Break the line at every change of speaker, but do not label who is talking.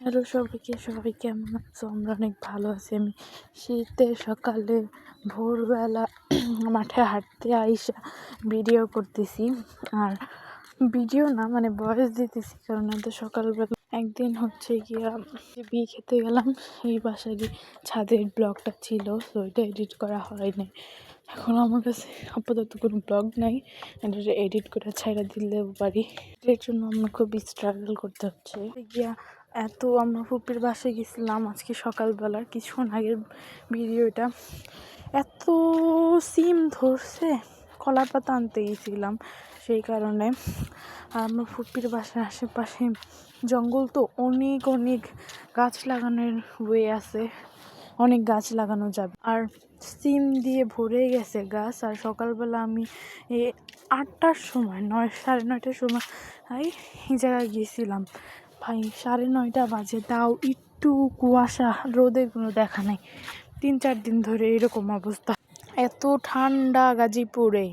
Hello সবাইকে, সবাই কেমন আছো? আমরা অনেক ভালো আছি। আমি শীতের সকালে ভোরবেলা মাঠে হাঁটতে আইসা ভিডিও করতেছি। আর ভিডিও না, মানে ভয়েস দিতেছি, কারণ এত সকালবেলা একদিন হচ্ছে গিয়া বিয়ে খেতে গেলাম। এই বাসারই ছাদের ব্লগটা ছিল, তো ওইটা এডিট করা হয়নি। এখন আমার কাছে আপাতত কোনো ব্লগ নাই, এটা এডিট করে ছাইড়া দিলেও পারি। এর জন্য আমার খুব স্ট্রাগল করতে হচ্ছে গিয়া। এত আমরা ফুপির বাসায় গেছিলাম আজকে সকালবেলা, কিছুক্ষণ আগের ভিডিওটা। এত সিম ধরছে, কলা পাতা আনতে গেছিলাম সেই কারণে। আর আমার ফুপির বাসার আশেপাশে জঙ্গল, তো অনেক অনেক গাছ লাগানোর ওয়ে আছে, অনেক গাছ লাগানো যাবে। আর সিম দিয়ে ভরে গেছে গাছ। আর সকালবেলা আমি 8টার সময়, 9, সাড়ে 9টার সময় এই জায়গায় গিয়েছিলাম। ভাই 9:30 বাজে, তাও একটু কুয়াশা, রোদের কোনো দেখা নাই। 3-4 দিন ধরে এরকম অবস্থা, এত ঠান্ডা গাজীপুরে।